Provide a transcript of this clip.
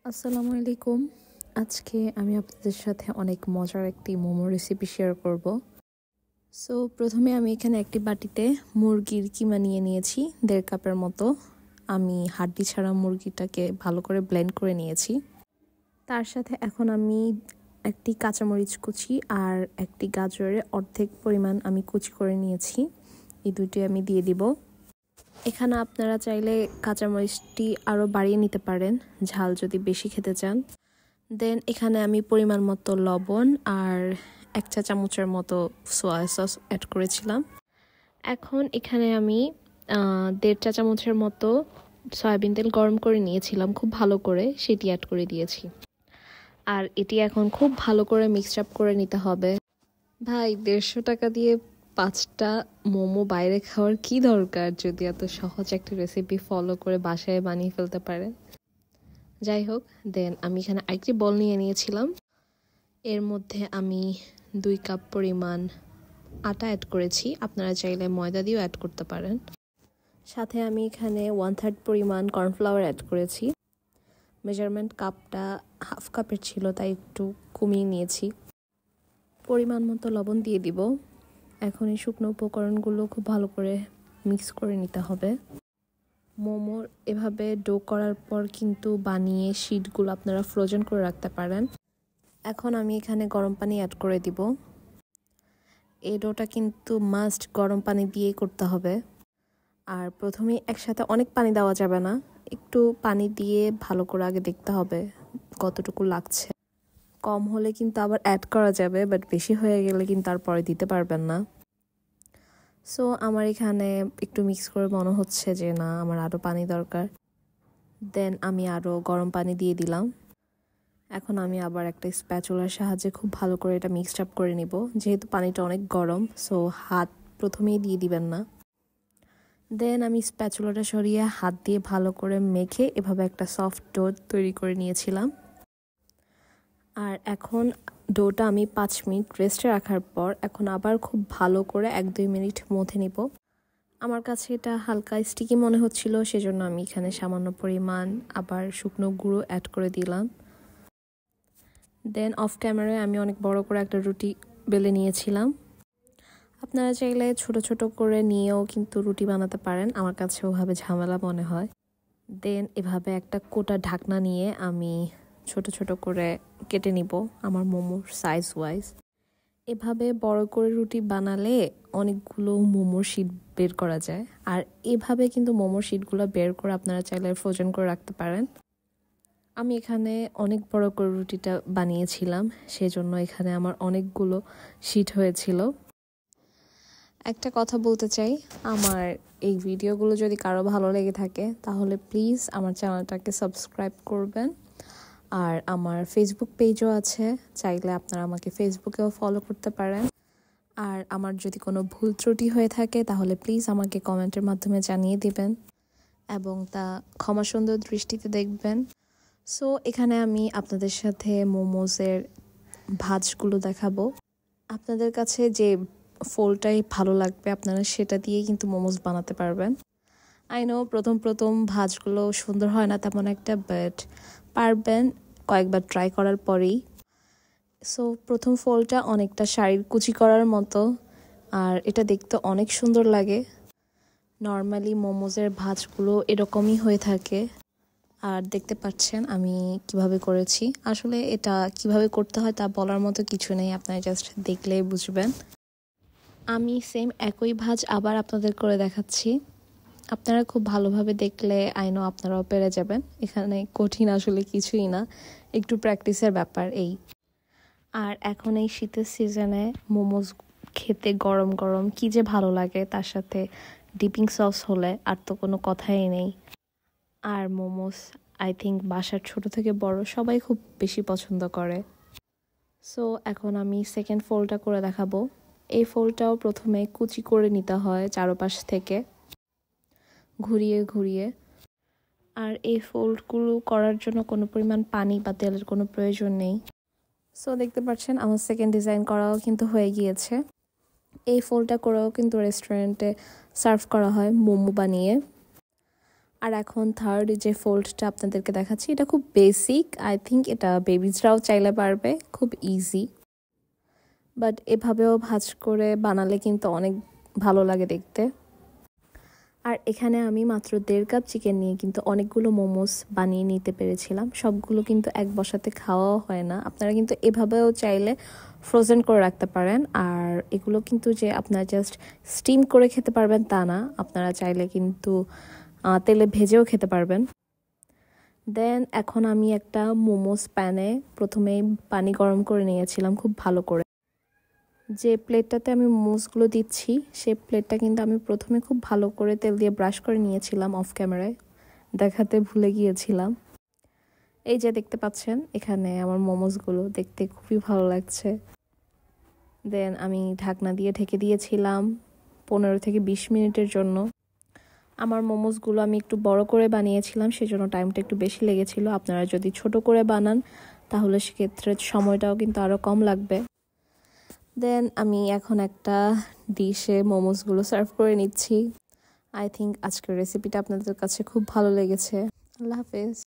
আসসালামু আলাইকুম। আজকে আমি আপনাদের সাথে অনেক মজার একটি মোমো রেসিপি শেয়ার করব। সো প্রথমে আমি এখানে একটি বাটিতে মুরগির কিমা নিয়ে নিয়েছি 1.5 কাপের মতো। আমি হাড্ডি ছাড়া মুরগিটাকে ভালো করে ব্লেন্ড করে নিয়েছি। তার সাথে এখন আমি একটি কাঁচামরিচ কুচি আর একটি গাজরের অর্ধেক পরিমাণ আমি কুচি করে নিয়েছি। এই দুটি আমি দিয়ে দিব। এখানে আপনারা চাইলে কাঁচামরিচটি আরও বাড়িয়ে নিতে পারেন ঝাল যদি বেশি খেতে চান। দেন এখানে আমি পরিমাণ মতো লবণ আর 1 চা চামচের মতো সয়া সস অ্যাড করেছিলাম। এখন এখানে আমি 1.5 চা চামচের মতো সয়াবিন তেল গরম করে নিয়েছিলাম খুব ভালো করে, সেটি অ্যাড করে দিয়েছি। আর এটি এখন খুব ভালো করে মিক্সড আপ করে নিতে হবে। ভাই 150 টাকা দিয়ে 5টা মোমো বাইরে খাওয়ার কি দরকার, যদি এত সহজ একটা রেসিপি ফলো করে বাসায় বানিয়ে ফেলতে পারেন। যাই হোক, দেন আমি এখানে আরেকটি বল নিয়ে নিয়েছিলাম। এর মধ্যে আমি 2 কাপ পরিমাণ আটা অ্যাড করেছি, আপনারা চাইলে ময়দা দিয়েও অ্যাড করতে পারেন। সাথে আমি এখানে 1/3 পরিমাণ কর্নফ্লাওয়ার অ্যাড করেছি। মেজারমেন্ট কাপটা 1/2 কাপের ছিল, তাই একটু কমিয়ে নিয়েছি। পরিমাণ মতো লবণ দিয়ে দিব। এখন এই শুকনো উপকরণগুলো খুব ভালো করে মিক্স করে নিতে হবে। মোমো এভাবে ডো করার পর কিন্তু বানিয়ে শিটগুলো আপনারা ফ্রোজেন করে রাখতে পারেন। এখন আমি এখানে গরম পানি অ্যাড করে দিব। এই ডোটা কিন্তু মাস্ট গরম পানি দিয়েই করতে হবে। আর প্রথমেই একসাথে অনেক পানি দেওয়া যাবে না, একটু পানি দিয়ে ভালো করে আগে দেখতে হবে কতটুকু লাগছে। কম হলে কিন্তু আবার অ্যাড করা যাবে, বাট বেশি হয়ে গেলে কিন্তু তারপরে দিতে পারবেন না। সো আমার এখানে একটু মিক্স করে মনে হচ্ছে যে না, আমার আরও পানি দরকার। দেন আমি আরও গরম পানি দিয়ে দিলাম। এখন আমি আবার একটা স্প্যাচুলার সাহায্যে খুব ভালো করে এটা মিক্সড আপ করে নিব। যেহেতু পানিটা অনেক গরম, সো হাত প্রথমেই দিয়ে দিবেন না। দেন আমি স্প্যাচুলাটা সরিয়ে হাত দিয়ে ভালো করে মেখে এভাবে একটা সফট ডো তৈরি করে নিয়েছিলাম। আর এখন ডোটা আমি 5 মিনিট রেস্টে রাখার পর এখন আবার খুব ভালো করে 1-2 মিনিট মথে নিব। আমার কাছে এটা হালকা স্টিকি মনে হচ্ছিল, সেজন্য আমি এখানে সামান্য পরিমাণ আবার শুকনো গুঁড়ো অ্যাড করে দিলাম। দেন অফ ক্যামেরায় আমি অনেক বড় করে একটা রুটি বেলে নিয়েছিলাম। আপনারা চাইলে ছোট ছোট করে নিয়েও কিন্তু রুটি বানাতে পারেন, আমার কাছে ওভাবে ঝামেলা মনে হয়। দেন এভাবে একটা কোটা ঢাকনা নিয়ে আমি ছোট ছোট করে কেটে নিব আমার মোমোর সাইজ ওয়াইজ। এভাবে বড় করে রুটি বানালে অনেকগুলো মোমোর শিট বের করা যায়। আর এভাবে কিন্তু মোমোর শিটগুলো বের করে আপনারা চাইলে ফ্রোজেন করে রাখতে পারেন। আমি এখানে অনেক বড় করে রুটিটা বানিয়েছিলাম, সেজন্য এখানে আমার অনেকগুলো শিট হয়েছিল। একটা কথা বলতে চাই, আমার এই ভিডিওগুলো যদি কারো ভালো লেগে থাকে তাহলে প্লিজ আমার চ্যানেলটাকে সাবস্ক্রাইব করবেন। আর আমার ফেসবুক পেজও আছে, চাইলে আপনারা আমাকে ফেসবুকেও ফলো করতে পারেন। আর আমার যদি কোনো ভুল ত্রুটি হয়ে থাকে তাহলে প্লিজ আমাকে কমেন্টের মাধ্যমে জানিয়ে দিবেন এবং তা ক্ষমা সুন্দর দৃষ্টিতে দেখবেন। সো এখানে আমি আপনাদের সাথে মোমোসের ভাজগুলো দেখাবো। আপনাদের কাছে যে ফোলটাই ভালো লাগবে আপনারা সেটা দিয়েই কিন্তু মোমোস বানাতে পারবেন। আই নো প্রথম ভাজগুলো সুন্দর হয় না তেমন একটা, বাট পারবেন কয়েকবার ট্রাই করার পরেই। সো প্রথম ফোলটা অনেকটা শাড়ির কুচি করার মতো, আর এটা দেখতে অনেক সুন্দর লাগে। নর্মালি মোমোসের ভাজগুলো এরকমই হয়ে থাকে। আর দেখতে পাচ্ছেন আমি কিভাবে করেছি। আসলে এটা কিভাবে করতে হয় তা বলার মতো কিছু নেই, আপনারা জাস্ট দেখলেই বুঝবেন। আমি সেম একই ভাজ আবার আপনাদের করে দেখাচ্ছি। আপনারা খুব ভালোভাবে দেখলে আই নো আপনারাও পেরে যাবেন। এখানে কঠিন আসলে কিছুই না, একটু প্র্যাকটিসের ব্যাপার এই। আর এখন এই শীতের সিজনে মোমোস খেতে গরম গরম কি যে ভালো লাগে, তার সাথে ডিপিং সস হলে আর তো কোনো কথাই নেই। আর মোমোস আই থিঙ্ক বাসার ছোট থেকে বড় সবাই খুব বেশি পছন্দ করে। সো এখন আমি সেকেন্ড ফোল্ডটা করে দেখাবো। এই ফোল্ডটাও প্রথমে কুচি করে নিতে হয় চারপাশ থেকে ঘুরিয়ে ঘুরিয়ে। আর এই ফোল্ডগুলো করার জন্য কোনো পরিমাণ পানি বা তেলের কোনো প্রয়োজন নেই। সো দেখতে পাচ্ছেন আমার সেকেন্ড ডিজাইন করাও কিন্তু হয়ে গিয়েছে। এই ফোল্ডটা করেও কিন্তু রেস্টুরেন্টে সার্ভ করা হয় মোমো বানিয়ে। আর এখন থার্ড যে ফোল্ডটা আপনাদেরকে দেখাচ্ছি, এটা খুব বেসিক। আই থিঙ্ক এটা বেবিজরাও চাইলে পারবে, খুব ইজি। বাট এভাবেও ভাঁজ করে বানালে কিন্তু অনেক ভালো লাগে দেখতে। আর এখানে আমি মাত্র 1.5 কাপ চিকেন নিয়ে কিন্তু অনেকগুলো মোমোস বানিয়ে নিতে পেরেছিলাম। সবগুলো কিন্তু এক বসাতে খাওয়াও হয় না। আপনারা কিন্তু এভাবেও চাইলে ফ্রোজেন করে রাখতে পারেন। আর এগুলো কিন্তু যে আপনারা জাস্ট স্টিম করে খেতে পারবেন তা না, আপনারা চাইলে কিন্তু তেলে ভেজেও খেতে পারবেন। দেন এখন আমি একটা মোমোস প্যানে প্রথমেই পানি গরম করে নিয়েছিলাম খুব ভালো করে। যে প্লেটটাতে আমি মোমোসগুলো দিচ্ছি সেই প্লেটটা কিন্তু আমি প্রথমে খুব ভালো করে তেল দিয়ে ব্রাশ করে নিয়েছিলাম, অফ ক্যামেরায় দেখাতে ভুলে গিয়েছিলাম। এই যে দেখতে পাচ্ছেন এখানে আমার মোমোসগুলো দেখতে খুবই ভালো লাগছে। দেন আমি ঢাকনা দিয়ে ঢেকে দিয়েছিলাম 15 থেকে 20 মিনিটের জন্য। আমার মোমোসগুলো আমি একটু বড় করে বানিয়েছিলাম, সেজন্য টাইমটা একটু বেশি লেগেছিল। আপনারা যদি ছোট করে বানান তাহলে সেক্ষেত্রে সময়টাও কিন্তু আরও কম লাগবে। দেন আমি এখন একটা ডিশে মোমোসগুলো সার্ভ করে নিচ্ছি। আই থিঙ্ক আজকের রেসিপিটা আপনাদের কাছে খুব ভালো লেগেছে। আল্লাহ হাফেজ।